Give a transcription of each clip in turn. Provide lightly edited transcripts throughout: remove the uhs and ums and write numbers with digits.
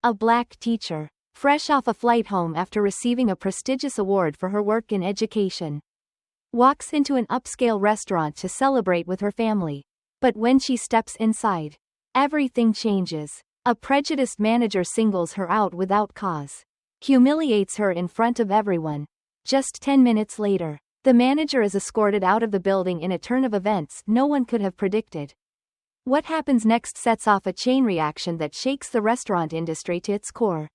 a black teacher, fresh off a flight home after receiving a prestigious award for her work in education, walks into an upscale restaurant to celebrate with her family. But when she steps inside, everything changes. A prejudiced manager singles her out without cause, humiliates her in front of everyone. Just 10 minutes later, the manager is escorted out of the building in a turn of events no one could have predicted. What happens next sets off a chain reaction that shakes the restaurant industry to its core.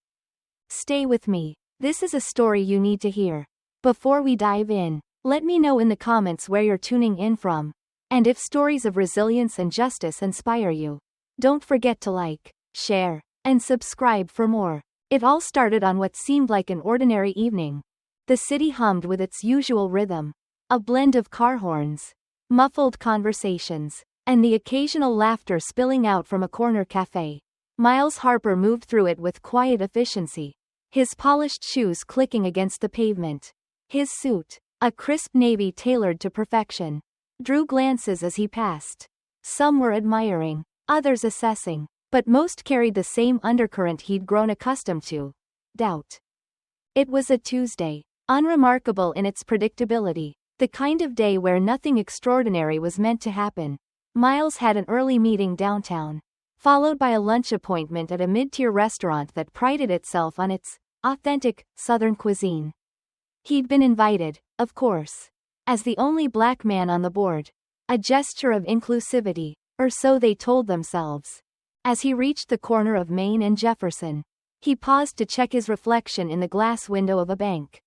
Stay with me. This is a story you need to hear. Before we dive in, let me know in the comments where you're tuning in from, and if stories of resilience and justice inspire you. Don't forget to like, share, and subscribe for more. It all started on what seemed like an ordinary evening. The city hummed with its usual rhythm, a blend of car horns, muffled conversations, and the occasional laughter spilling out from a corner cafe. Miles Harper moved through it with quiet efficiency, his polished shoes clicking against the pavement. His suit, a crisp navy tailored to perfection, drew glances as he passed. Some were admiring, others assessing, but most carried the same undercurrent he'd grown accustomed to: doubt. It was a Tuesday, unremarkable in its predictability, the kind of day where nothing extraordinary was meant to happen. Miles had an early meeting downtown, followed by a lunch appointment at a mid-tier restaurant that prided itself on its authentic Southern cuisine. He'd been invited, of course, as the only black man on the board, a gesture of inclusivity, or so they told themselves. As he reached the corner of Main and Jefferson, he paused to check his reflection in the glass window of a bank.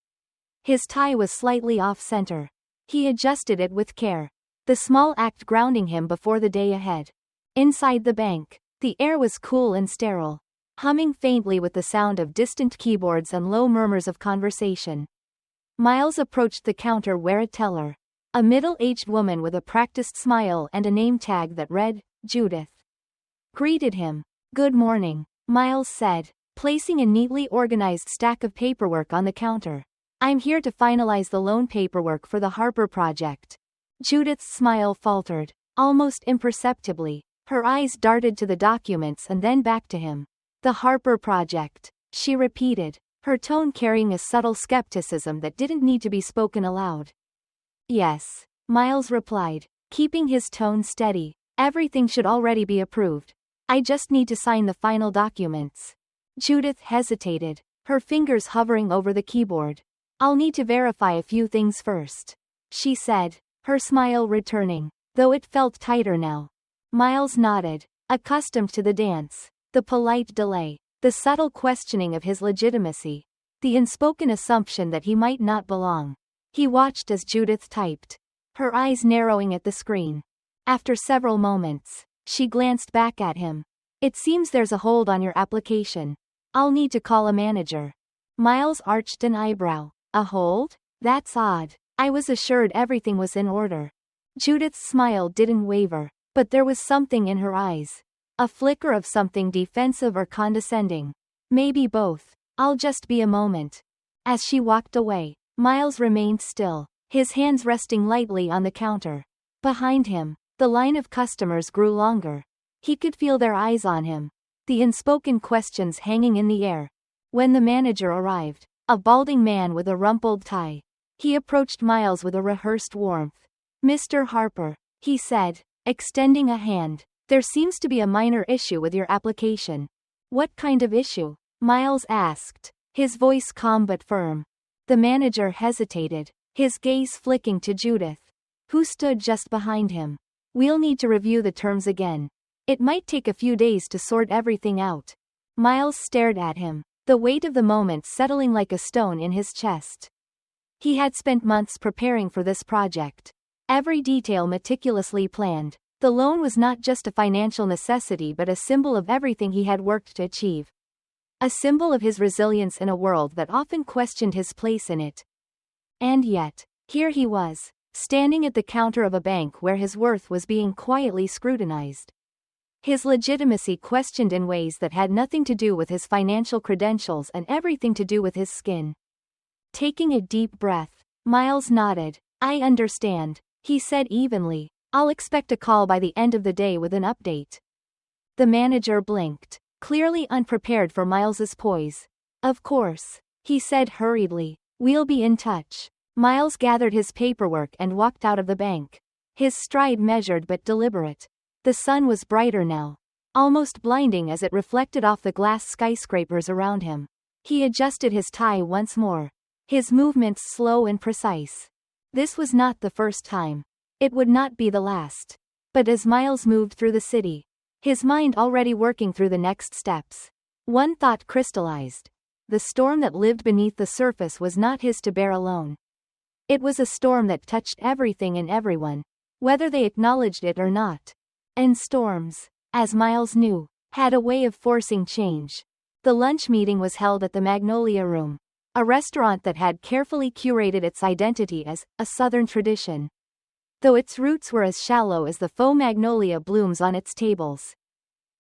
His tie was slightly off-center. He adjusted it with care, the small act grounding him before the day ahead. Inside the bank, the air was cool and sterile, humming faintly with the sound of distant keyboards and low murmurs of conversation. Miles approached the counter where a teller, a middle-aged woman with a practiced smile and a name tag that read, Judith, greeted him. "Good morning," Miles said, placing a neatly organized stack of paperwork on the counter. "I'm here to finalize the loan paperwork for the Harper project." Judith's smile faltered, almost imperceptibly. Her eyes darted to the documents and then back to him. "The Harper project," she repeated, her tone carrying a subtle skepticism that didn't need to be spoken aloud. "Yes," Miles replied, keeping his tone steady. "Everything should already be approved. I just need to sign the final documents." Judith hesitated, her fingers hovering over the keyboard. "I'll need to verify a few things first," she said, her smile returning, though it felt tighter now. Miles nodded, accustomed to the dance, the polite delay, the subtle questioning of his legitimacy, the unspoken assumption that he might not belong. He watched as Judith typed, her eyes narrowing at the screen. After several moments, she glanced back at him. "It seems there's a hold on your application. I'll need to call a manager." Miles arched an eyebrow. "A hold? That's odd. I was assured everything was in order." Judith's smile didn't waver, but there was something in her eyes. A flicker of something defensive or condescending. Maybe both. "I'll just be a moment." As she walked away, Miles remained still, his hands resting lightly on the counter. Behind him, the line of customers grew longer. He could feel their eyes on him, the unspoken questions hanging in the air. When the manager arrived, a balding man with a rumpled tie, he approached Miles with a rehearsed warmth. "Mr. Harper," he said, extending a hand, "there seems to be a minor issue with your application." "What kind of issue?" Miles asked, his voice calm but firm. The manager hesitated, his gaze flicking to Judith, who stood just behind him. "We'll need to review the terms again. It might take a few days to sort everything out." Miles stared at him, the weight of the moment settling like a stone in his chest. He had spent months preparing for this project. Every detail meticulously planned. The loan was not just a financial necessity but a symbol of everything he had worked to achieve. A symbol of his resilience in a world that often questioned his place in it. And yet, here he was, standing at the counter of a bank where his worth was being quietly scrutinized. His legitimacy questioned in ways that had nothing to do with his financial credentials and everything to do with his skin. Taking a deep breath, Miles nodded. "I understand," he said evenly. "I'll expect a call by the end of the day with an update." The manager blinked, clearly unprepared for Miles's poise. Of course, he said hurriedly. We'll be in touch. Miles gathered his paperwork and walked out of the bank. His stride measured but deliberate. The sun was brighter now, almost blinding as it reflected off the glass skyscrapers around him. He adjusted his tie once more, his movements slow and precise. This was not the first time. It would not be the last. But as Miles moved through the city, his mind already working through the next steps, one thought crystallized. The storm that lived beneath the surface was not his to bear alone. It was a storm that touched everything and everyone, whether they acknowledged it or not. And storms, as Miles knew, had a way of forcing change. The lunch meeting was held at the Magnolia Room, a restaurant that had carefully curated its identity as a Southern tradition, though its roots were as shallow as the faux magnolia blooms on its tables.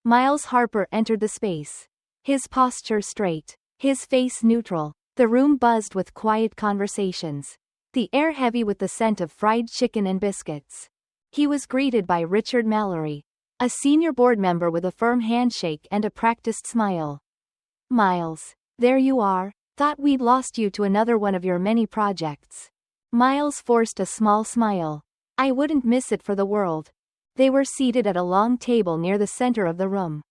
Miles Harper entered the space, his posture straight, his face neutral. The room buzzed with quiet conversations, the air heavy with the scent of fried chicken and biscuits. He was greeted by Richard Mallory, a senior board member with a firm handshake and a practiced smile. Miles, there you are. Thought we'd lost you to another one of your many projects. Miles forced a small smile. I wouldn't miss it for the world. They were seated at a long table near the center of the room,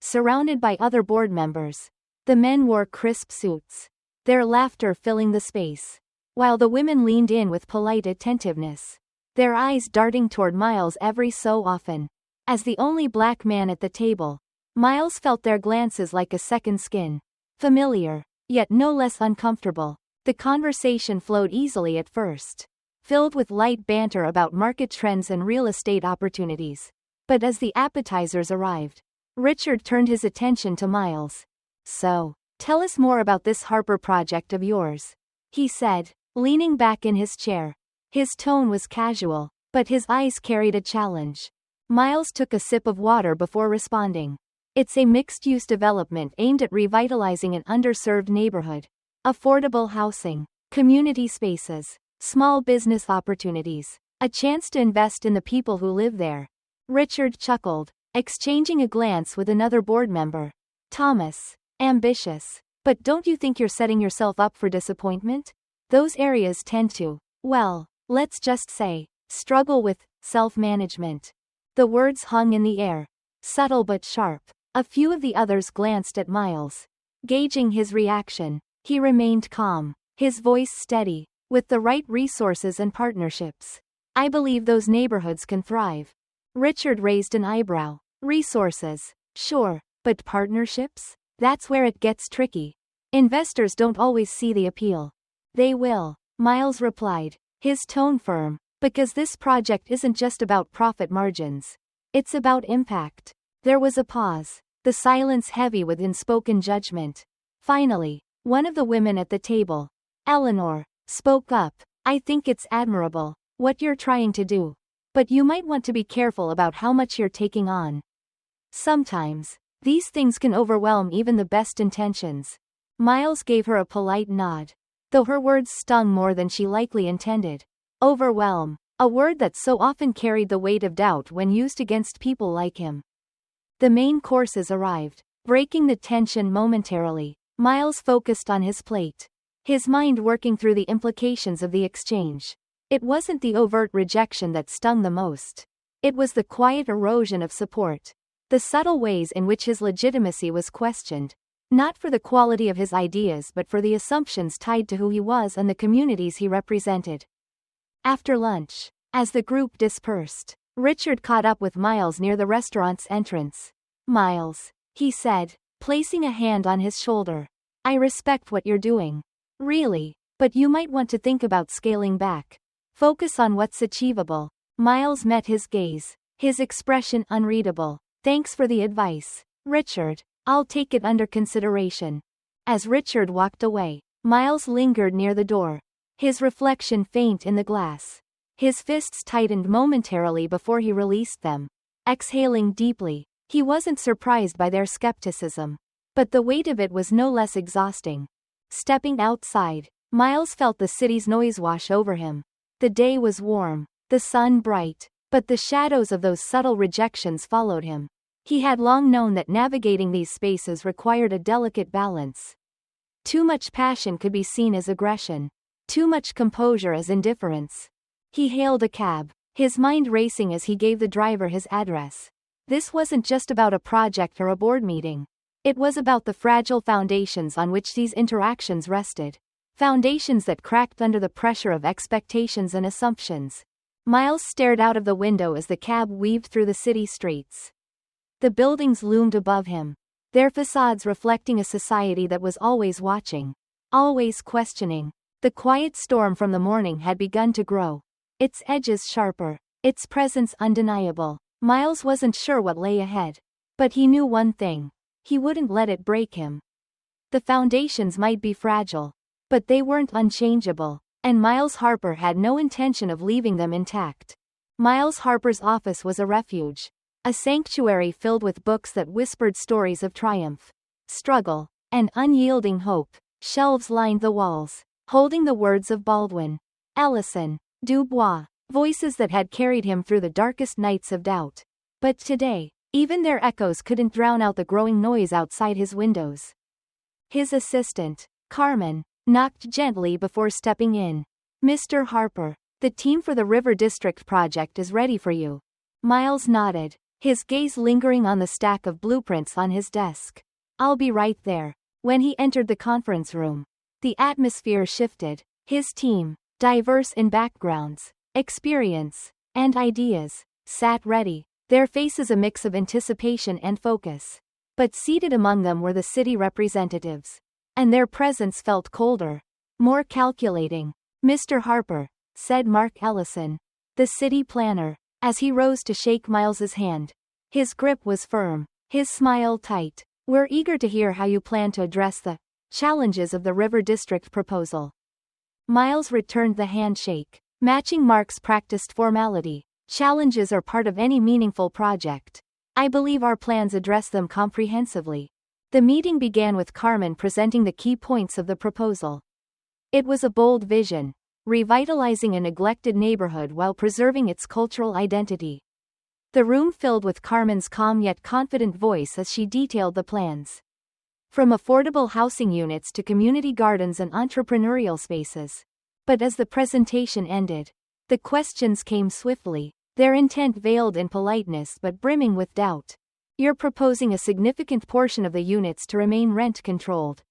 surrounded by other board members. The men wore crisp suits, their laughter filling the space, while the women leaned in with polite attentiveness, their eyes darting toward Miles every so often. As the only black man at the table, Miles felt their glances like a second skin. Familiar, yet no less uncomfortable. The conversation flowed easily at first, filled with light banter about market trends and real estate opportunities. But as the appetizers arrived, Richard turned his attention to Miles. So, tell us more about this Harper project of yours, he said, leaning back in his chair. His tone was casual, but his eyes carried a challenge. Miles took a sip of water before responding. It's a mixed-use development aimed at revitalizing an underserved neighborhood. Affordable housing, community spaces, small business opportunities, a chance to invest in the people who live there. Richard chuckled, exchanging a glance with another board member. Thomas, ambitious. But don't you think you're setting yourself up for disappointment? Those areas tend to, well, let's just say, struggle with self-management. The words hung in the air, subtle but sharp. A few of the others glanced at Miles, gauging his reaction. He remained calm, his voice steady. With the right resources and partnerships, I believe those neighborhoods can thrive. Richard raised an eyebrow. Resources, sure, but partnerships? That's where it gets tricky. Investors don't always see the appeal. They will, Miles replied, his tone firm, because this project isn't just about profit margins. It's about impact. There was a pause, the silence heavy with unspoken judgment. Finally, one of the women at the table, Eleanor, spoke up. I think it's admirable, what you're trying to do. But you might want to be careful about how much you're taking on. Sometimes, these things can overwhelm even the best intentions. Miles gave her a polite nod, though her words stung more than she likely intended. Overwhelm, a word that so often carried the weight of doubt when used against people like him. The main courses arrived, breaking the tension momentarily. Miles focused on his plate, his mind working through the implications of the exchange. It wasn't the overt rejection that stung the most. It was the quiet erosion of support, the subtle ways in which his legitimacy was questioned, not for the quality of his ideas but for the assumptions tied to who he was and the communities he represented. After lunch, as the group dispersed, Richard caught up with Miles near the restaurant's entrance. Miles, he said, placing a hand on his shoulder. I respect what you're doing. Really, but you might want to think about scaling back. Focus on what's achievable. Miles met his gaze, his expression unreadable. Thanks for the advice, Richard. I'll take it under consideration. As Richard walked away, Miles lingered near the door, his reflection faint in the glass. His fists tightened momentarily before he released them. Exhaling deeply, he wasn't surprised by their skepticism, but the weight of it was no less exhausting. Stepping outside, Miles felt the city's noise wash over him. The day was warm, the sun bright, but the shadows of those subtle rejections followed him. He had long known that navigating these spaces required a delicate balance. Too much passion could be seen as aggression. Too much composure as indifference. He hailed a cab, his mind racing as he gave the driver his address. This wasn't just about a project or a board meeting. It was about the fragile foundations on which these interactions rested. Foundations that cracked under the pressure of expectations and assumptions. Miles stared out of the window as the cab weaved through the city streets. The buildings loomed above him, their facades reflecting a society that was always watching, always questioning. The quiet storm from the morning had begun to grow, its edges sharper, its presence undeniable. Miles wasn't sure what lay ahead. But he knew one thing. He wouldn't let it break him. The foundations might be fragile, but they weren't unchangeable, and Miles Harper had no intention of leaving them intact. Miles Harper's office was a refuge. A sanctuary filled with books that whispered stories of triumph, struggle, and unyielding hope. Shelves lined the walls, holding the words of Baldwin, Ellison, Dubois, voices that had carried him through the darkest nights of doubt. But today, even their echoes couldn't drown out the growing noise outside his windows. His assistant, Carmen, knocked gently before stepping in. "Mr. Harper, the team for the River District project is ready for you." Miles nodded, his gaze lingering on the stack of blueprints on his desk. "I'll be right there." When he entered the conference room, the atmosphere shifted. His team, diverse in backgrounds, experience, and ideas, sat ready, their faces a mix of anticipation and focus. But seated among them were the city representatives. And their presence felt colder, more calculating. "Mr. Harper," said Mark Ellison, the city planner, as he rose to shake Miles's hand. His grip was firm, his smile tight. "We're eager to hear how you plan to address the challenges of the River District proposal." Miles returned the handshake, matching Mark's practiced formality. "Challenges are part of any meaningful project. I believe our plans address them comprehensively." The meeting began with Carmen presenting the key points of the proposal. It was a bold vision, revitalizing a neglected neighborhood while preserving its cultural identity. The room filled with Carmen's calm yet confident voice as she detailed the plans. From affordable housing units to community gardens and entrepreneurial spaces. But as the presentation ended, the questions came swiftly, their intent veiled in politeness but brimming with doubt. "You're proposing a significant portion of the units to remain rent-controlled,"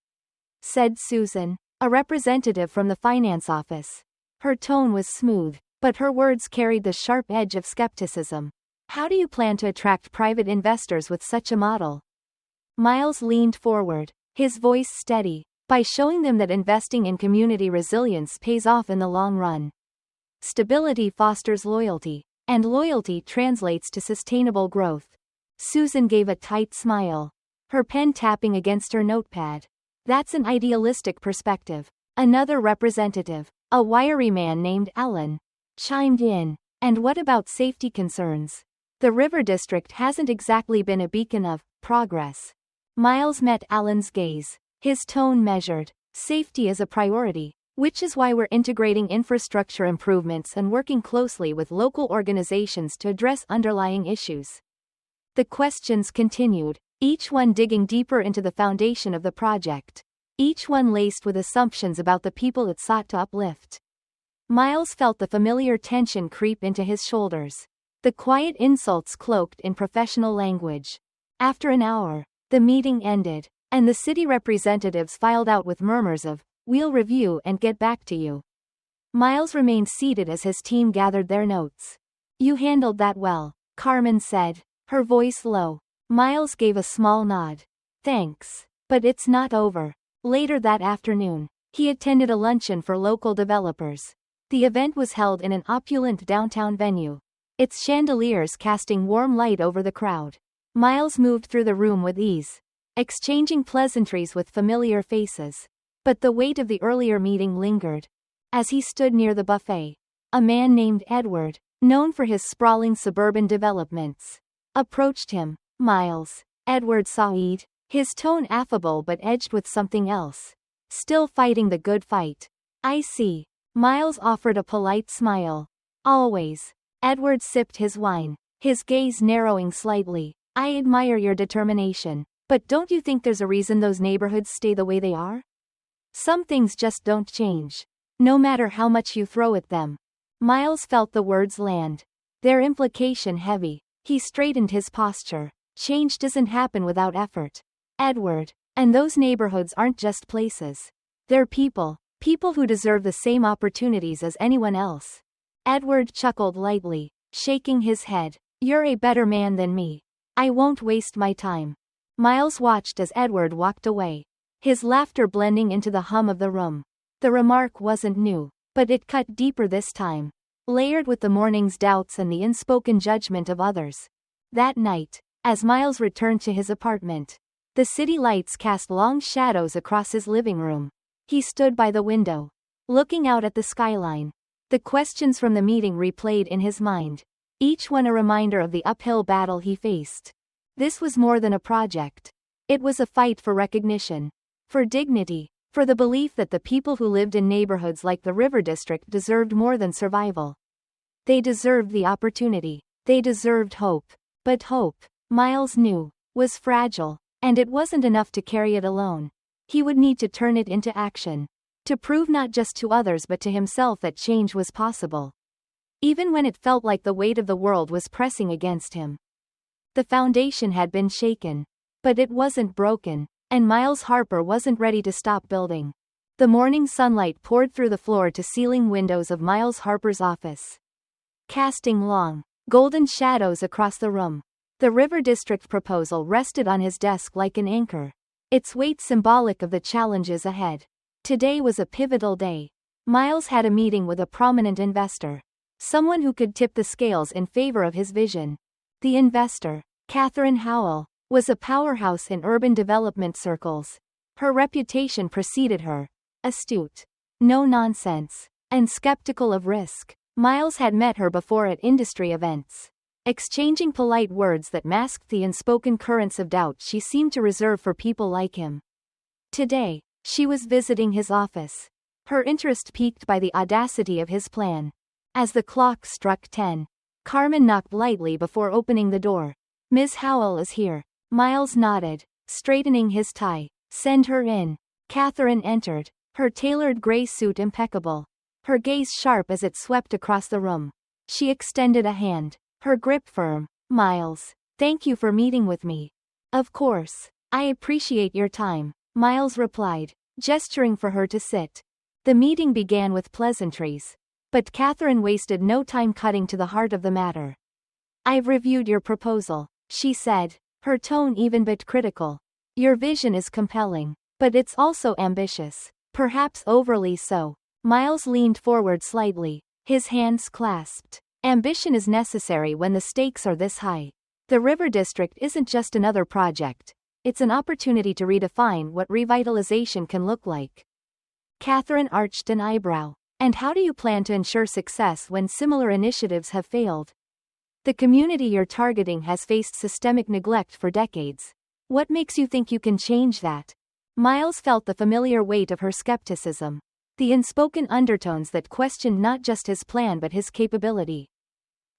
said Susan, a representative from the finance office. Her tone was smooth, but her words carried the sharp edge of skepticism. "How do you plan to attract private investors with such a model?" Miles leaned forward, his voice steady. "By showing them that investing in community resilience pays off in the long run. Stability fosters loyalty, and loyalty translates to sustainable growth." Susan gave a tight smile, her pen tapping against her notepad. "That's an idealistic perspective." Another representative, a wiry man named Alan, chimed in. "And what about safety concerns? The River District hasn't exactly been a beacon of progress." Miles met Alan's gaze, his tone measured. "Safety is a priority, which is why we're integrating infrastructure improvements and working closely with local organizations to address underlying issues." The questions continued, each one digging deeper into the foundation of the project, each one laced with assumptions about the people it sought to uplift. Miles felt the familiar tension creep into his shoulders, the quiet insults cloaked in professional language. After an hour, the meeting ended, and the city representatives filed out with murmurs of, "We'll review and get back to you." Miles remained seated as his team gathered their notes. "You handled that well," Carmen said, her voice low. Miles gave a small nod. "Thanks. But it's not over." Later that afternoon, he attended a luncheon for local developers. The event was held in an opulent downtown venue, its chandeliers casting warm light over the crowd. Miles moved through the room with ease, exchanging pleasantries with familiar faces. But the weight of the earlier meeting lingered. As he stood near the buffet, a man named Edward, known for his sprawling suburban developments, approached him. "Miles." Edward Said, his tone affable but edged with something else. "Still fighting the good fight." "I see." Miles offered a polite smile. "Always." Edward sipped his wine, his gaze narrowing slightly. I admire your determination. But don't you think there's a reason those neighborhoods stay the way they are? Some things just don't change. No matter how much you throw at them. Miles felt the words land. Their implication heavy. He straightened his posture. Change doesn't happen without effort. Edward. And those neighborhoods aren't just places. They're people. People who deserve the same opportunities as anyone else. Edward chuckled lightly, shaking his head. You're a better man than me. I won't waste my time. Miles watched as Edward walked away. His laughter blending into the hum of the room. The remark wasn't new, but it cut deeper this time. Layered with the morning's doubts and the unspoken judgment of others. That night, as Miles returned to his apartment, the city lights cast long shadows across his living room. He stood by the window, looking out at the skyline. The questions from the meeting replayed in his mind, each one a reminder of the uphill battle he faced. This was more than a project. It was a fight for recognition, for dignity, for the belief that the people who lived in neighborhoods like the River District deserved more than survival. They deserved the opportunity. They deserved hope. But hope, Miles knew, was fragile, and it wasn't enough to carry it alone. He would need to turn it into action, to prove not just to others but to himself that change was possible. Even when it felt like the weight of the world was pressing against him. The foundation had been shaken, but it wasn't broken, and Miles Harper wasn't ready to stop building. The morning sunlight poured through the floor-to-ceiling windows of Miles Harper's office, casting long, golden shadows across the room. The River District proposal rested on his desk like an anchor, its weight symbolic of the challenges ahead. Today was a pivotal day. Miles had a meeting with a prominent investor, someone who could tip the scales in favor of his vision. The investor, Catherine Howell, was a powerhouse in urban development circles. Her reputation preceded her, astute, no-nonsense, and skeptical of risk. Miles had met her before at industry events, exchanging polite words that masked the unspoken currents of doubt she seemed to reserve for people like him. Today, she was visiting his office, her interest piqued by the audacity of his plan. As the clock struck 10, Carmen knocked lightly before opening the door. Ms. Howell is here. Miles nodded, straightening his tie. Send her in. Catherine entered, her tailored gray suit impeccable, her gaze sharp as it swept across the room. She extended a hand, her grip firm. Miles, thank you for meeting with me. Of course. I appreciate your time, Miles replied, gesturing for her to sit. The meeting began with pleasantries, but Catherine wasted no time cutting to the heart of the matter. I've reviewed your proposal, she said, her tone even but critical. Your vision is compelling, but it's also ambitious, perhaps overly so. Miles leaned forward slightly, his hands clasped. Ambition is necessary when the stakes are this high. The River District isn't just another project, it's an opportunity to redefine what revitalization can look like. Catherine arched an eyebrow. And how do you plan to ensure success when similar initiatives have failed? The community you're targeting has faced systemic neglect for decades. What makes you think you can change that? Miles felt the familiar weight of her skepticism, the unspoken undertones that questioned not just his plan but his capability.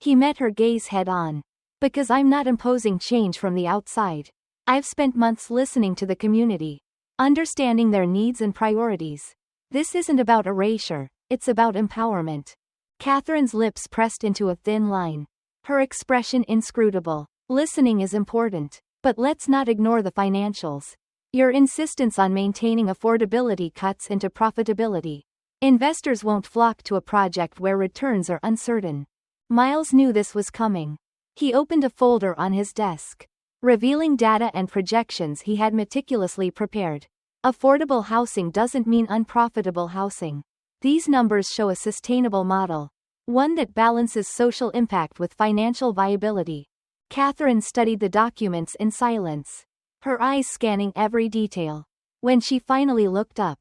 He met her gaze head-on. Because I'm not imposing change from the outside. I've spent months listening to the community, understanding their needs and priorities. This isn't about erasure, it's about empowerment. Catherine's lips pressed into a thin line, her expression inscrutable. Listening is important, but let's not ignore the financials. Your insistence on maintaining affordability cuts into profitability. Investors won't flock to a project where returns are uncertain. Miles knew this was coming. He opened a folder on his desk, revealing data and projections he had meticulously prepared. Affordable housing doesn't mean unprofitable housing. These numbers show a sustainable model, one that balances social impact with financial viability. Catherine studied the documents in silence, her eyes scanning every detail. When she finally looked up,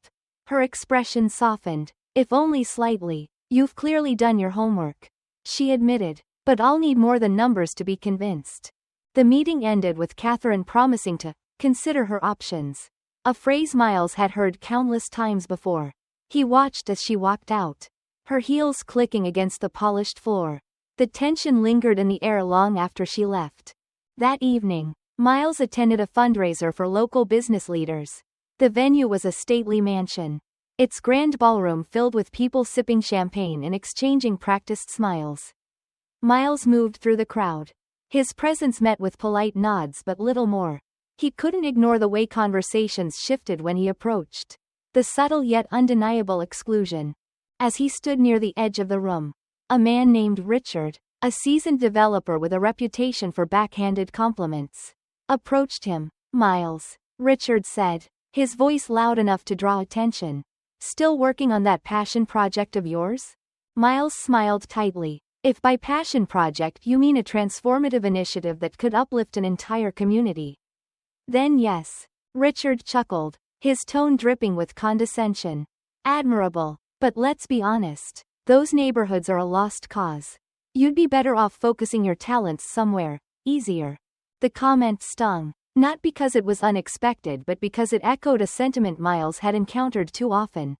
her expression softened, if only slightly. You've clearly done your homework, she admitted, but I'll need more than numbers to be convinced. The meeting ended with Catherine promising to consider her options, a phrase Miles had heard countless times before. He watched as she walked out, her heels clicking against the polished floor. The tension lingered in the air long after she left. That evening, Miles attended a fundraiser for local business leaders. The venue was a stately mansion. Its grand ballroom filled with people sipping champagne and exchanging practiced smiles. Miles moved through the crowd. His presence met with polite nods but little more. He couldn't ignore the way conversations shifted when he approached. The subtle yet undeniable exclusion. As he stood near the edge of the room, a man named Richard, a seasoned developer with a reputation for backhanded compliments, approached him. "Miles," Richard said, his voice loud enough to draw attention. "Still working on that passion project of yours?" Miles smiled tightly. "If by passion project you mean a transformative initiative that could uplift an entire community, then yes." Richard chuckled, his tone dripping with condescension. "Admirable. But let's be honest, those neighborhoods are a lost cause. You'd be better off focusing your talents somewhere easier." The comment stung, not because it was unexpected but because it echoed a sentiment Miles had encountered too often.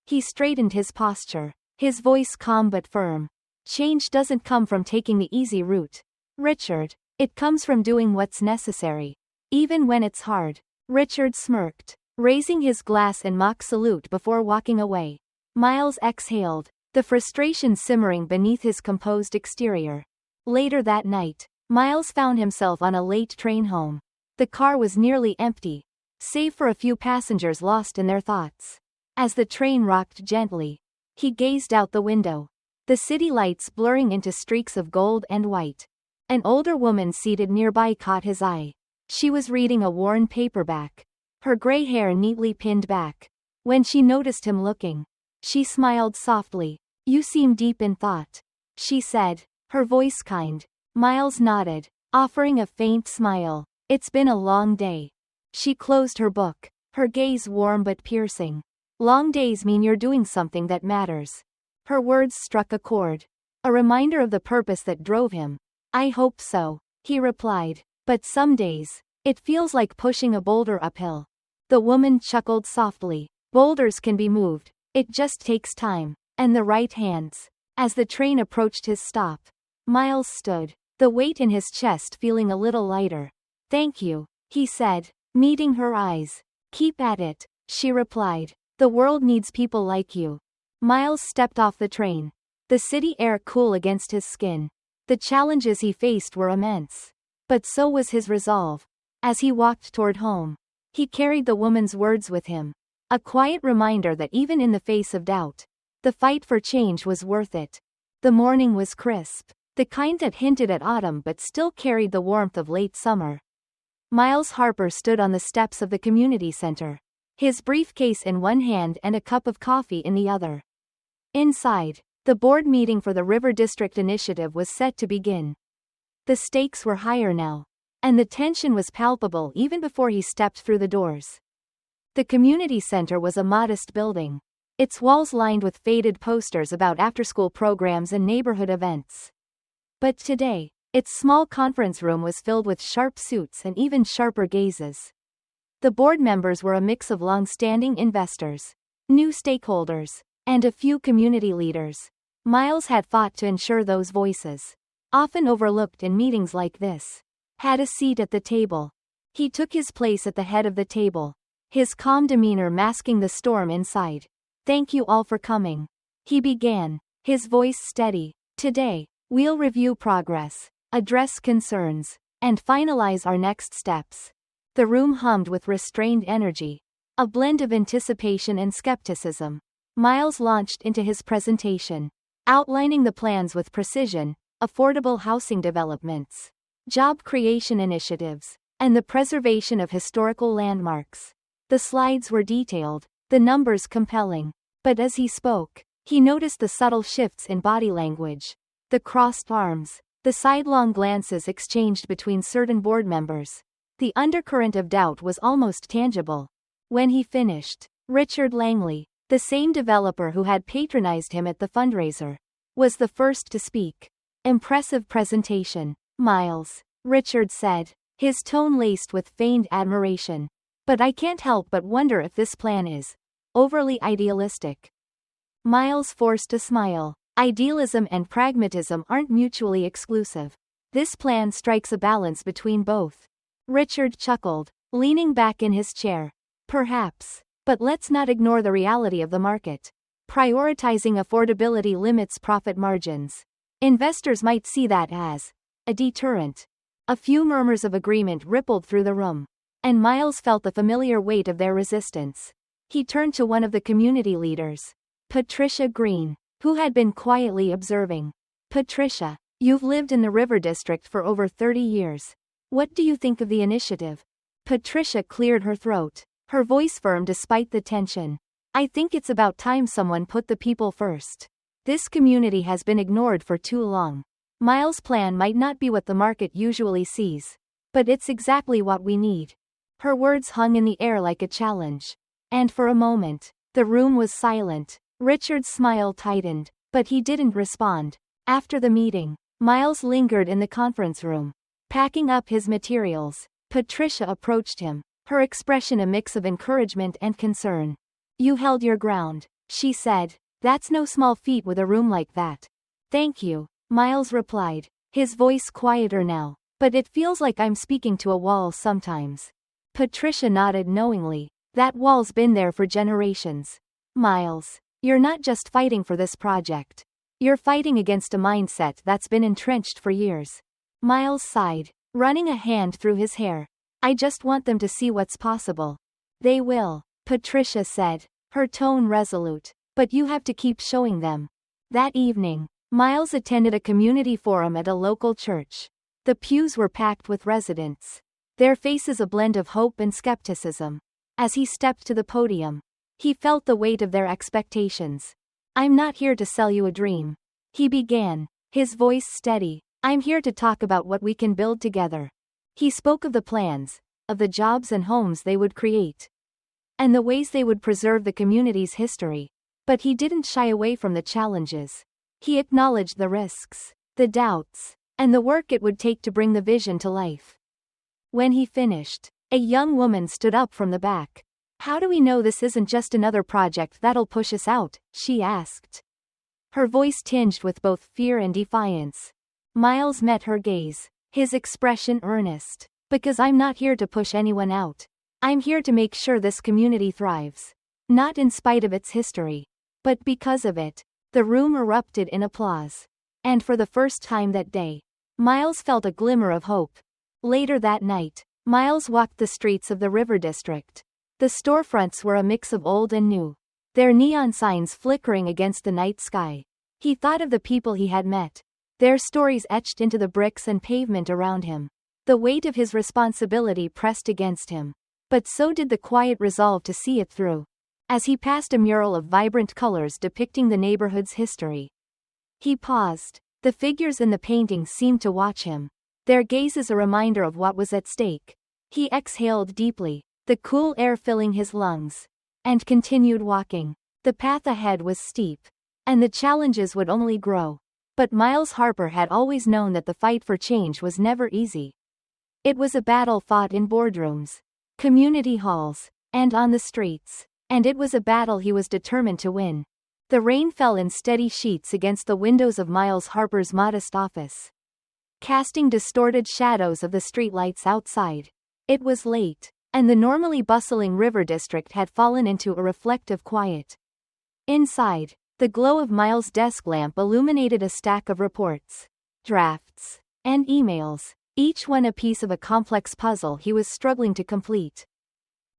He straightened his posture, his voice calm but firm. "Change doesn't come from taking the easy route, Richard. It comes from doing what's necessary, even when it's hard." Richard smirked, raising his glass in mock salute before walking away. Miles exhaled, the frustration simmering beneath his composed exterior. Later that night, Miles found himself on a late train home. The car was nearly empty, save for a few passengers lost in their thoughts. As the train rocked gently, he gazed out the window, the city lights blurring into streaks of gold and white. An older woman seated nearby caught his eye. She was reading a worn paperback, her gray hair neatly pinned back. When she noticed him looking, she smiled softly. "You seem deep in thought," she said, her voice kind. Miles nodded, offering a faint smile. "It's been a long day." She closed her book, her gaze warm but piercing. "Long days mean you're doing something that matters." Her words struck a chord, a reminder of the purpose that drove him. "I hope so," he replied. "But some days, it feels like pushing a boulder uphill." The woman chuckled softly. "Boulders can be moved. It just takes time, and the right hands." As the train approached his stop, Miles stood, the weight in his chest feeling a little lighter. "Thank you," he said, meeting her eyes. "Keep at it," she replied. "The world needs people like you." Miles stepped off the train, the city air cool against his skin. The challenges he faced were immense, but so was his resolve. As he walked toward home, he carried the woman's words with him, a quiet reminder that even in the face of doubt, the fight for change was worth it. The morning was crisp, the kind that hinted at autumn but still carried the warmth of late summer. Miles Harper stood on the steps of the community center, his briefcase in one hand and a cup of coffee in the other. Inside, the board meeting for the River District Initiative was set to begin. The stakes were higher now, and the tension was palpable even before he stepped through the doors. The community center was a modest building, its walls lined with faded posters about after-school programs and neighborhood events. But today, its small conference room was filled with sharp suits and even sharper gazes. The board members were a mix of long-standing investors, new stakeholders, and a few community leaders. Miles had fought to ensure those voices, often overlooked in meetings like this, had a seat at the table. He took his place at the head of the table, his calm demeanor masking the storm inside. "Thank you all for coming," he began, his voice steady. "Today, we'll review progress, address concerns, and finalize our next steps." The room hummed with restrained energy, a blend of anticipation and skepticism. Miles launched into his presentation, outlining the plans with precision: affordable housing developments, job creation initiatives, and the preservation of historical landmarks. The slides were detailed, the numbers compelling. But as he spoke, he noticed the subtle shifts in body language, the crossed arms, the sidelong glances exchanged between certain board members. The undercurrent of doubt was almost tangible. When he finished, Richard Langley, the same developer who had patronized him at the fundraiser, was the first to speak. "Impressive presentation, Miles," Richard said, his tone laced with feigned admiration. "But I can't help but wonder if this plan is overly idealistic." Miles forced a smile. Idealism and pragmatism aren't mutually exclusive. This plan strikes a balance between both. Richard chuckled, leaning back in his chair. Perhaps. But let's not ignore the reality of the market. Prioritizing affordability limits profit margins. Investors might see that as a deterrent. A few murmurs of agreement rippled through the room, and Miles felt the familiar weight of their resistance. He turned to one of the community leaders, Patricia Green, who had been quietly observing. Patricia, you've lived in the River District for over 30 years. What do you think of the initiative? Patricia cleared her throat, her voice firm despite the tension. I think it's about time someone put the people first. This community has been ignored for too long. Miles' plan might not be what the market usually sees, but it's exactly what we need. Her words hung in the air like a challenge. And for a moment, the room was silent. Richard's smile tightened, but he didn't respond. After the meeting, Miles lingered in the conference room, packing up his materials. Patricia approached him, her expression a mix of encouragement and concern. You held your ground, she said. That's no small feat with a room like that. Thank you, Miles replied, his voice quieter now. But it feels like I'm speaking to a wall sometimes. Patricia nodded knowingly. That wall's been there for generations. Miles, you're not just fighting for this project. You're fighting against a mindset that's been entrenched for years. Miles sighed, running a hand through his hair. I just want them to see what's possible. They will, Patricia said, her tone resolute. But you have to keep showing them. That evening, Miles attended a community forum at a local church. The pews were packed with residents, their faces a blend of hope and skepticism. As he stepped to the podium, he felt the weight of their expectations. I'm not here to sell you a dream, he began, his voice steady. I'm here to talk about what we can build together. He spoke of the plans, of the jobs and homes they would create, and the ways they would preserve the community's history. But he didn't shy away from the challenges. He acknowledged the risks, the doubts, and the work it would take to bring the vision to life. When he finished, a young woman stood up from the back. How do we know this isn't just another project that'll push us out? She asked, her voice tinged with both fear and defiance. Miles met her gaze, his expression earnest. Because I'm not here to push anyone out. I'm here to make sure this community thrives. Not in spite of its history, but because of it. The room erupted in applause. And for the first time that day, Miles felt a glimmer of hope. Later that night, Miles walked the streets of the River District. The storefronts were a mix of old and new, their neon signs flickering against the night sky. He thought of the people he had met, their stories etched into the bricks and pavement around him. The weight of his responsibility pressed against him, but so did the quiet resolve to see it through. As he passed a mural of vibrant colors depicting the neighborhood's history, he paused. The figures in the paintings seemed to watch him, their gazes a reminder of what was at stake. He exhaled deeply, the cool air filling his lungs, and continued walking. The path ahead was steep, and the challenges would only grow. But Miles Harper had always known that the fight for change was never easy. It was a battle fought in boardrooms, community halls, and on the streets. And it was a battle he was determined to win. The rain fell in steady sheets against the windows of Miles Harper's modest office, casting distorted shadows of the streetlights outside. It was late, and the normally bustling River District had fallen into a reflective quiet. Inside, the glow of Miles' desk lamp illuminated a stack of reports, drafts, and emails, each one a piece of a complex puzzle he was struggling to complete.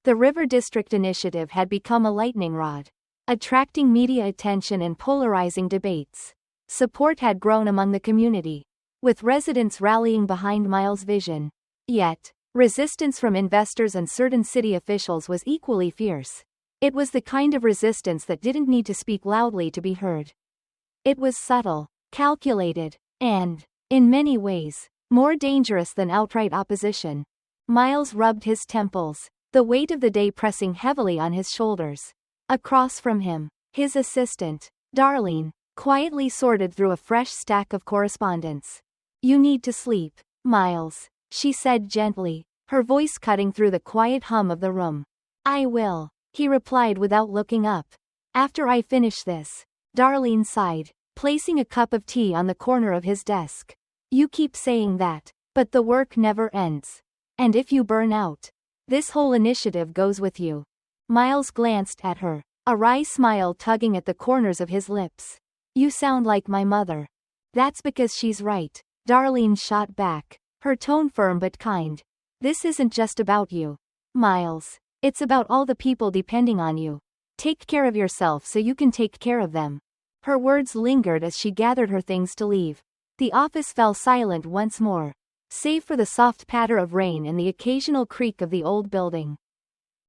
The River District initiative had become a lightning rod, attracting media attention and polarizing debates. Support had grown among the community, with residents rallying behind Miles' vision. Yet, resistance from investors and certain city officials was equally fierce. It was the kind of resistance that didn't need to speak loudly to be heard. It was subtle, calculated, and, in many ways, more dangerous than outright opposition. Miles rubbed his temples, the weight of the day pressing heavily on his shoulders. Across from him, his assistant, Darlene, quietly sorted through a fresh stack of correspondence. You need to sleep, Miles, she said gently, her voice cutting through the quiet hum of the room. I will, he replied without looking up. After I finish this, Darlene sighed, placing a cup of tea on the corner of his desk. You keep saying that, but the work never ends. And if you burn out, this whole initiative goes with you. Miles glanced at her, a wry smile tugging at the corners of his lips. You sound like my mother. That's because she's right, Darlene shot back, her tone firm but kind. This isn't just about you, Miles. It's about all the people depending on you. Take care of yourself so you can take care of them. Her words lingered as she gathered her things to leave. The office fell silent once more, save for the soft patter of rain and the occasional creak of the old building.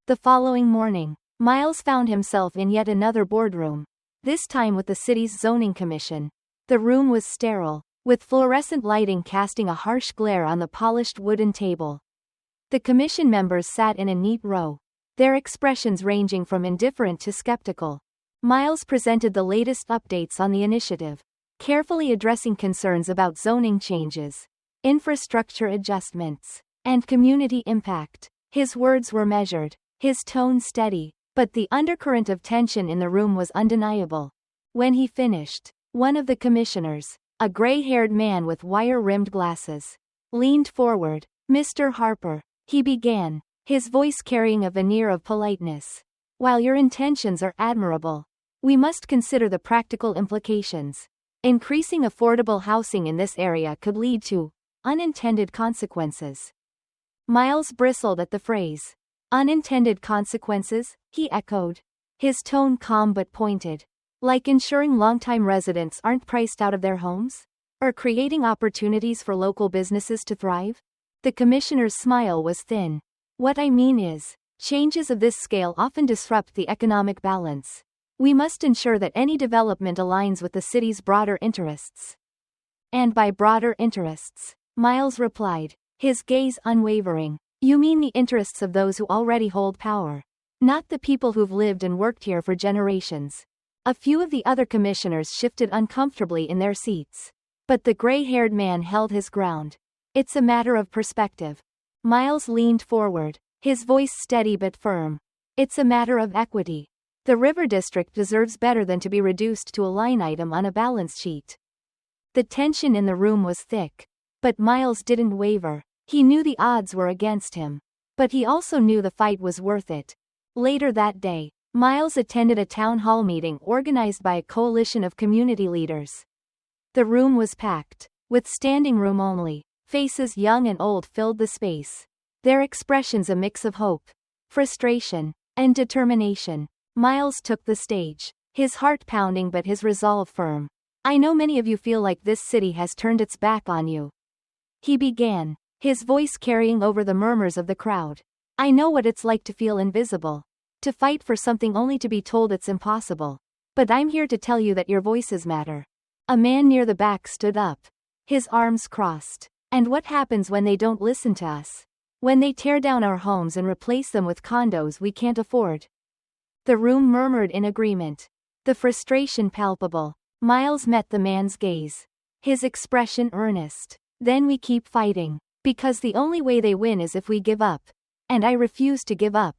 The following morning, Miles found himself in yet another boardroom, this time with the city's zoning commission. The room was sterile, with fluorescent lighting casting a harsh glare on the polished wooden table. The commission members sat in a neat row, their expressions ranging from indifferent to skeptical. Miles presented the latest updates on the initiative, carefully addressing concerns about zoning changes, infrastructure adjustments, and community impact. His words were measured, his tone steady, but the undercurrent of tension in the room was undeniable. When he finished, one of the commissioners, a gray-haired man with wire-rimmed glasses, leaned forward. Mr. Harper, he began, his voice carrying a veneer of politeness. While your intentions are admirable, we must consider the practical implications. Increasing affordable housing in this area could lead to unintended consequences. Miles bristled at the phrase. Unintended consequences, he echoed, his tone calm but pointed. Like ensuring longtime residents aren't priced out of their homes? Or creating opportunities for local businesses to thrive? The commissioner's smile was thin. What I mean is, changes of this scale often disrupt the economic balance. We must ensure that any development aligns with the city's broader interests. And by broader interests, Miles replied, his gaze unwavering. You mean the interests of those who already hold power, not the people who've lived and worked here for generations. A few of the other commissioners shifted uncomfortably in their seats, but the gray-haired man held his ground. It's a matter of perspective. Miles leaned forward, his voice steady but firm. It's a matter of equity. The River District deserves better than to be reduced to a line item on a balance sheet. The tension in the room was thick, but Miles didn't waver. He knew the odds were against him, but he also knew the fight was worth it. Later that day, Miles attended a town hall meeting organized by a coalition of community leaders. The room was packed, with standing room only. Faces young and old filled the space, their expressions a mix of hope, frustration, and determination. Miles took the stage, his heart pounding but his resolve firm. I know many of you feel like this city has turned its back on you. He began, his voice carrying over the murmurs of the crowd. I know what it's like to feel invisible, to fight for something only to be told it's impossible. But I'm here to tell you that your voices matter. A man near the back stood up, his arms crossed. And what happens when they don't listen to us? When they tear down our homes and replace them with condos we can't afford? The room murmured in agreement, the frustration palpable. Miles met the man's gaze, his expression earnest. Then we keep fighting. Because the only way they win is if we give up. And I refuse to give up.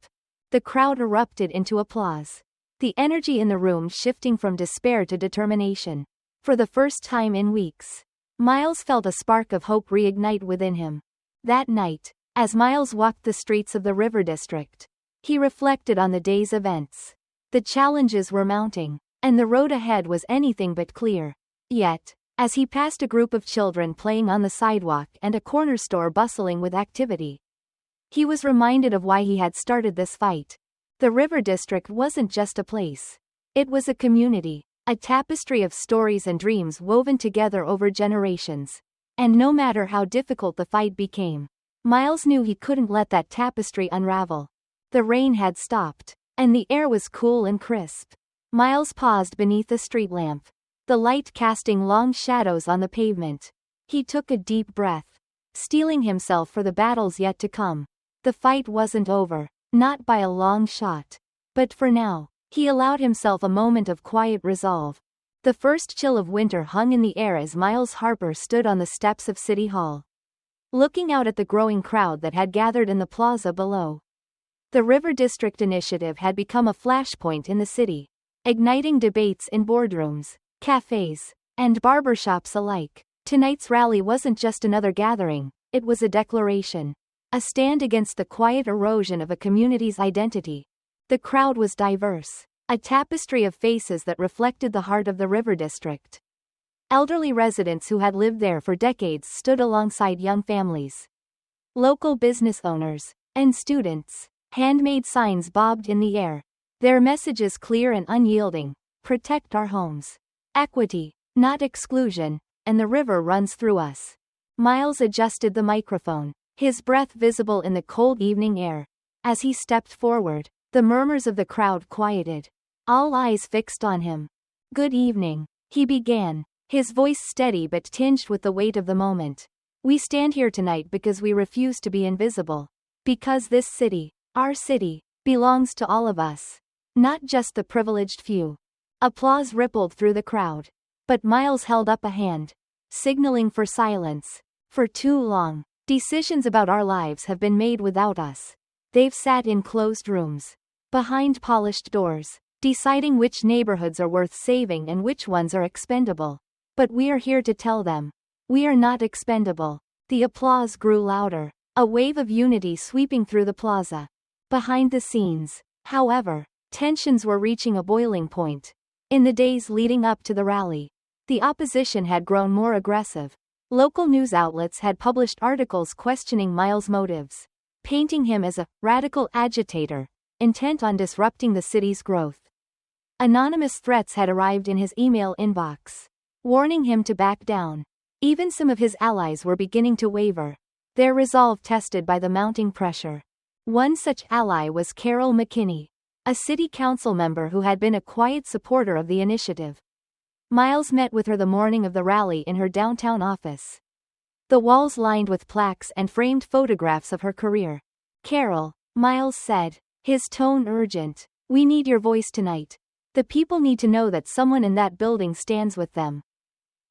The crowd erupted into applause, the energy in the room shifting from despair to determination. For the first time in weeks, Miles felt a spark of hope reignite within him. That night, as Miles walked the streets of the River District, he reflected on the day's events. The challenges were mounting, and the road ahead was anything but clear. Yet, as he passed a group of children playing on the sidewalk and a corner store bustling with activity, he was reminded of why he had started this fight. The River District wasn't just a place. It was a community, a tapestry of stories and dreams woven together over generations. And no matter how difficult the fight became, Miles knew he couldn't let that tapestry unravel. The rain had stopped, and the air was cool and crisp. Miles paused beneath a street lamp, the light casting long shadows on the pavement. He took a deep breath, steeling himself for the battles yet to come. The fight wasn't over, not by a long shot. But for now, he allowed himself a moment of quiet resolve. The first chill of winter hung in the air as Miles Harper stood on the steps of City Hall, looking out at the growing crowd that had gathered in the plaza below. The River District Initiative had become a flashpoint in the city, igniting debates in boardrooms, cafes, and barbershops alike. Tonight's rally wasn't just another gathering, it was a declaration. A stand against the quiet erosion of a community's identity. The crowd was diverse, a tapestry of faces that reflected the heart of the River District. Elderly residents who had lived there for decades stood alongside young families. Local business owners and students. Handmade signs bobbed in the air, their messages clear and unyielding: protect our homes. Equity, not exclusion, and the river runs through us. Miles adjusted the microphone, his breath visible in the cold evening air. As he stepped forward, the murmurs of the crowd quieted, all eyes fixed on him. Good evening, he began, his voice steady but tinged with the weight of the moment. We stand here tonight because we refuse to be invisible. Because this city, our city, belongs to all of us, not just the privileged few. Applause rippled through the crowd. But Miles held up a hand, signaling for silence. For too long, decisions about our lives have been made without us. They've sat in closed rooms, behind polished doors, deciding which neighborhoods are worth saving and which ones are expendable. But we are here to tell them, we are not expendable. The applause grew louder, a wave of unity sweeping through the plaza. Behind the scenes, however, tensions were reaching a boiling point. In the days leading up to the rally, the opposition had grown more aggressive. Local news outlets had published articles questioning Miles' motives, painting him as a radical agitator, intent on disrupting the city's growth. Anonymous threats had arrived in his email inbox, warning him to back down. Even some of his allies were beginning to waver, their resolve tested by the mounting pressure. One such ally was Carol McKinney, a city council member who had been a quiet supporter of the initiative. Miles met with her the morning of the rally in her downtown office. The walls lined with plaques and framed photographs of her career. Carol, Miles said, his tone urgent, we need your voice tonight. The people need to know that someone in that building stands with them.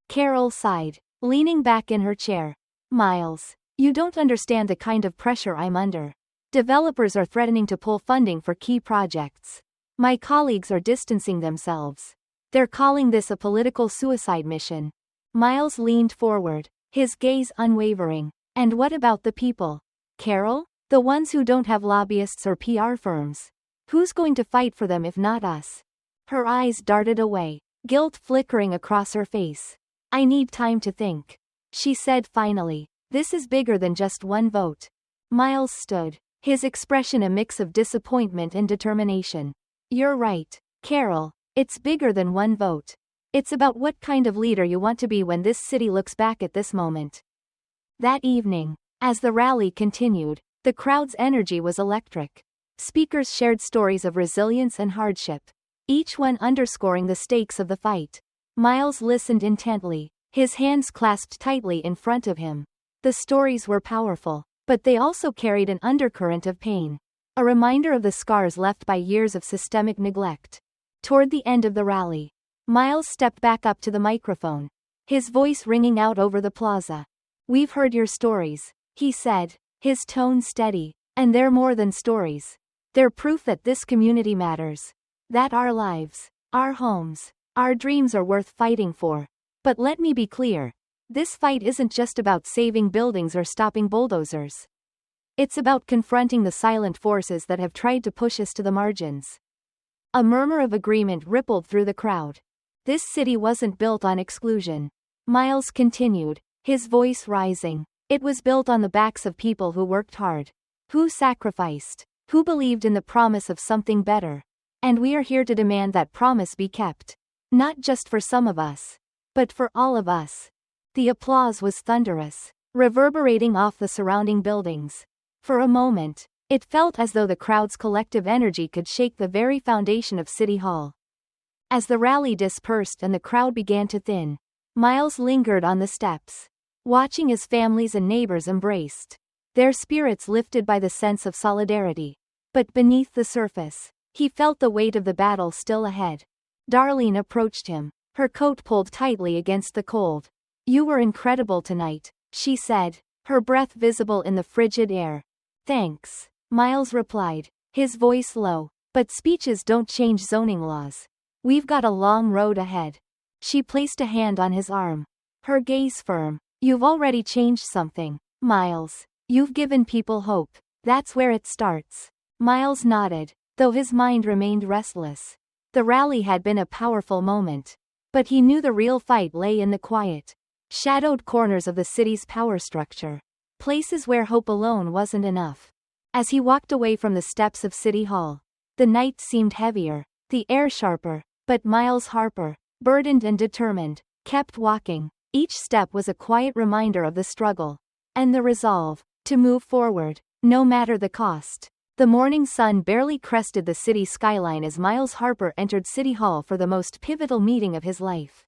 Carol sighed, leaning back in her chair. Miles, you don't understand the kind of pressure I'm under. Developers are threatening to pull funding for key projects. My colleagues are distancing themselves. They're calling this a political suicide mission. Miles leaned forward, his gaze unwavering. And what about the people? Carol? The ones who don't have lobbyists or PR firms. Who's going to fight for them if not us? Her eyes darted away, guilt flickering across her face. I need time to think, she said finally. This is bigger than just one vote. Miles stood, his expression a mix of disappointment and determination. You're right, Carol, it's bigger than one vote. It's about what kind of leader you want to be when this city looks back at this moment. That evening, as the rally continued, the crowd's energy was electric. Speakers shared stories of resilience and hardship, each one underscoring the stakes of the fight. Miles listened intently, his hands clasped tightly in front of him. The stories were powerful, but they also carried an undercurrent of pain, a reminder of the scars left by years of systemic neglect. Toward the end of the rally, Miles stepped back up to the microphone, his voice ringing out over the plaza. We've heard your stories, he said, his tone steady, and they're more than stories. They're proof that this community matters, that our lives, our homes, our dreams are worth fighting for. But let me be clear. This fight isn't just about saving buildings or stopping bulldozers. It's about confronting the silent forces that have tried to push us to the margins. A murmur of agreement rippled through the crowd. This city wasn't built on exclusion. Miles continued, his voice rising. It was built on the backs of people who worked hard, who sacrificed, who believed in the promise of something better. And we are here to demand that promise be kept. Not just for some of us, but for all of us. The applause was thunderous, reverberating off the surrounding buildings. For a moment, it felt as though the crowd's collective energy could shake the very foundation of City Hall. As the rally dispersed and the crowd began to thin, Miles lingered on the steps, watching as families and neighbors embraced, their spirits lifted by the sense of solidarity. But beneath the surface, he felt the weight of the battle still ahead. Darlene approached him, her coat pulled tightly against the cold. You were incredible tonight, she said, her breath visible in the frigid air. Thanks, Miles replied, his voice low. But speeches don't change zoning laws. We've got a long road ahead. She placed a hand on his arm, her gaze firm. You've already changed something, Miles. You've given people hope. That's where it starts. Miles nodded, though his mind remained restless. The rally had been a powerful moment. But he knew the real fight lay in the quiet, shadowed corners of the city's power structure. Places where hope alone wasn't enough. As he walked away from the steps of City Hall, the night seemed heavier, the air sharper, but Miles Harper, burdened and determined, kept walking. Each step was a quiet reminder of the struggle, and the resolve, to move forward, no matter the cost. The morning sun barely crested the city skyline as Miles Harper entered City Hall for the most pivotal meeting of his life.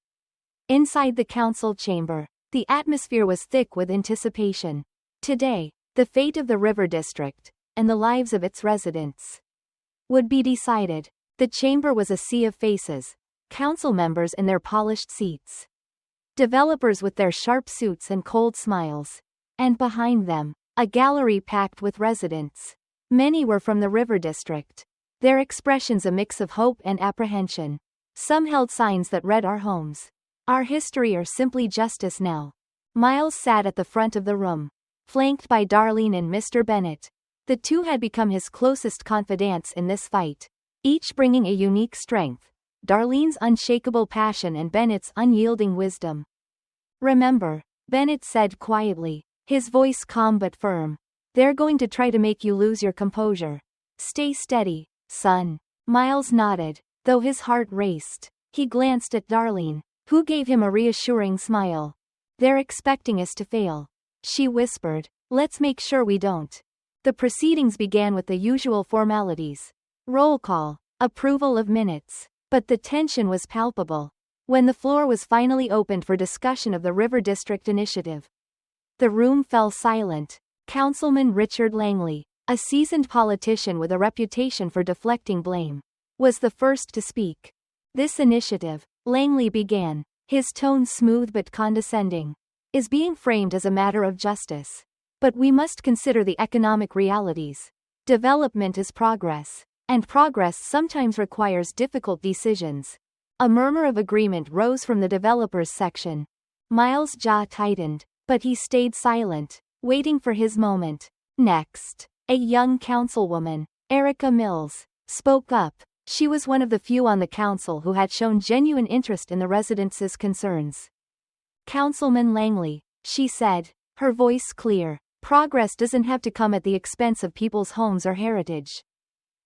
Inside the council chamber, the atmosphere was thick with anticipation. Today, the fate of the River District, and the lives of its residents, would be decided. The chamber was a sea of faces, council members in their polished seats, developers with their sharp suits and cold smiles, and behind them, a gallery packed with residents. Many were from the River District, their expressions a mix of hope and apprehension. Some held signs that read "Our homes, our history," or simply "Justice now." Miles sat at the front of the room, flanked by Darlene and Mr. Bennett. The two had become his closest confidants in this fight, each bringing a unique strength, Darlene's unshakable passion and Bennett's unyielding wisdom. "Remember," Bennett said quietly, his voice calm but firm, "they're going to try to make you lose your composure. Stay steady, son." Miles nodded, though his heart raced. He glanced at Darlene, who gave him a reassuring smile. "They're expecting us to fail," she whispered. "Let's make sure we don't." The proceedings began with the usual formalities. Roll call, approval of minutes. But the tension was palpable when the floor was finally opened for discussion of the River District Initiative. The room fell silent. Councilman Richard Langley, a seasoned politician with a reputation for deflecting blame, was the first to speak. "This initiative," Langley began, his tone smooth but condescending, "is being framed as a matter of justice. But we must consider the economic realities. Development is progress, and progress sometimes requires difficult decisions." A murmur of agreement rose from the developers section. Miles' jaw tightened, but he stayed silent, waiting for his moment. Next, a young councilwoman, Erica Mills, spoke up. She was one of the few on the council who had shown genuine interest in the residents' concerns. "Councilman Langley," she said, her voice clear, "progress doesn't have to come at the expense of people's homes or heritage.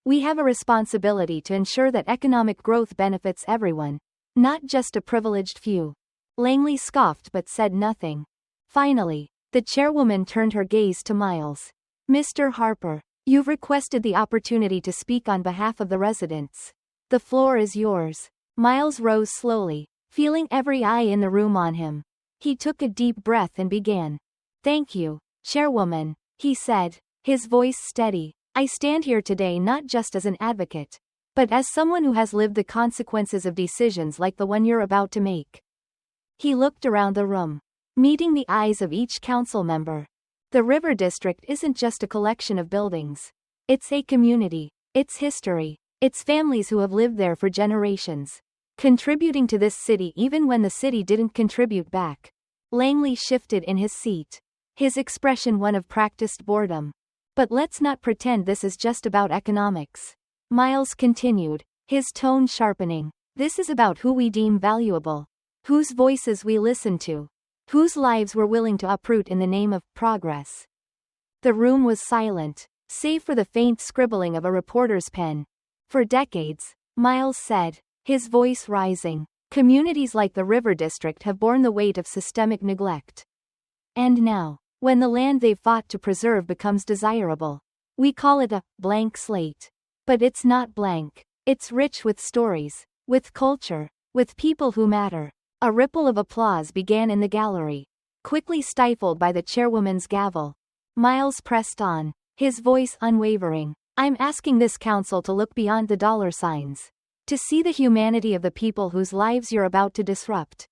We have a responsibility to ensure that economic growth benefits everyone, not just a privileged few." Langley scoffed but said nothing. Finally, the chairwoman turned her gaze to Miles. "Mr. Harper, you've requested the opportunity to speak on behalf of the residents. The floor is yours." Miles rose slowly, feeling every eye in the room on him. He took a deep breath and began. "Thank you, Chairwoman," he said, his voice steady. "I stand here today not just as an advocate, but as someone who has lived the consequences of decisions like the one you're about to make." He looked around the room, meeting the eyes of each council member. The River District isn't just a collection of buildings. It's a community, its history, its families who have lived there for generations, contributing to this city even when the city didn't contribute back. Langley shifted in his seat, his expression one of practiced boredom. "But let's not pretend this is just about economics," Miles continued, his tone sharpening. "This is about who we deem valuable, whose voices we listen to, whose lives we're willing to uproot in the name of progress." The room was silent, save for the faint scribbling of a reporter's pen. "For decades," Miles said, his voice rising, "communities like the River District have borne the weight of systemic neglect. And now, when the land they've fought to preserve becomes desirable, we call it a blank slate. But it's not blank. It's rich with stories, with culture, with people who matter." A ripple of applause began in the gallery, quickly stifled by the chairwoman's gavel. Miles pressed on, his voice unwavering. "I'm asking this council to look beyond the dollar signs, to see the humanity of the people whose lives you're about to disrupt.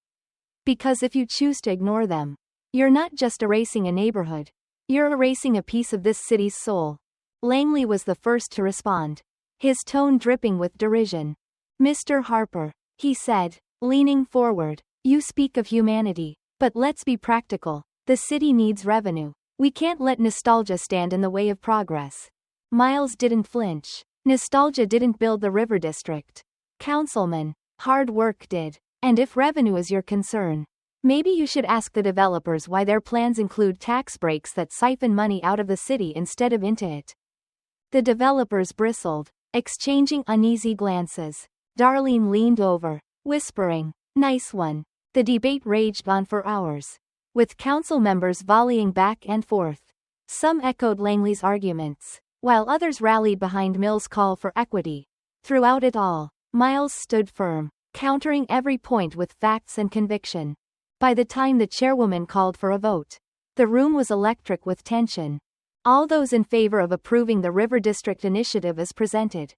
Because if you choose to ignore them, you're not just erasing a neighborhood, you're erasing a piece of this city's soul." Langley was the first to respond, his tone dripping with derision. "Mr. Harper," he said, leaning forward, "you speak of humanity, But let's be practical. The city needs revenue. We can't let nostalgia stand in the way of progress. Miles didn't flinch. Nostalgia didn't build the river district. Councilman, hard work did. And if revenue is your concern, maybe you should ask the developers why their plans include tax breaks that siphon money out of the city instead of into it. The developers bristled, exchanging uneasy glances. Darlene leaned over, whispering, "Nice one." The debate raged on for hours, with council members volleying back and forth. Some echoed Langley's arguments, while others rallied behind Mill's call for equity. Throughout it all, Miles stood firm, countering every point with facts and conviction. By the time the chairwoman called for a vote, the room was electric with tension. All those in favor of approving the River District Initiative as presented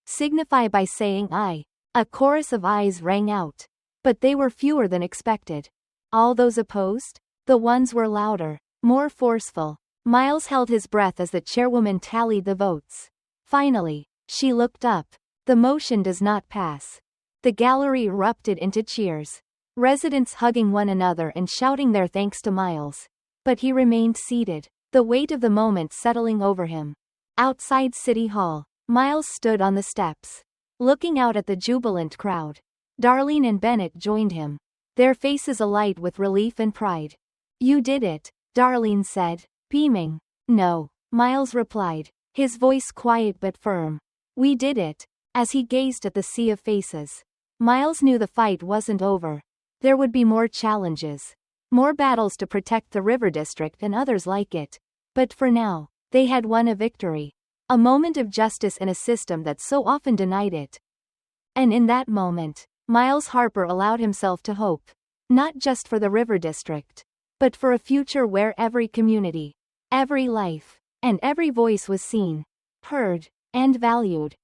signify by saying aye. A chorus of ayes rang out, but they were fewer than expected. All those opposed? The ones were louder, more forceful. Miles held his breath as the chairwoman tallied the votes. Finally, she looked up. The motion does not pass. The gallery erupted into cheers, residents hugging one another and shouting their thanks to Miles. But he remained seated, the weight of the moment settling over him. Outside City Hall, Miles stood on the steps, looking out at the jubilant crowd. Darlene and Bennett joined him, their faces alight with relief and pride. "You did it," Darlene said, beaming. "No," Miles replied, his voice quiet but firm. "We did it." As he gazed at the sea of faces, Miles knew the fight wasn't over. There would be more challenges, more battles to protect the River District and others like it. But for now, they had won a victory. A moment of justice in a system that so often denied it. And in that moment, Miles Harper allowed himself to hope. Not just for the River District, but for a future where every community, every life, and every voice was seen, heard, and valued.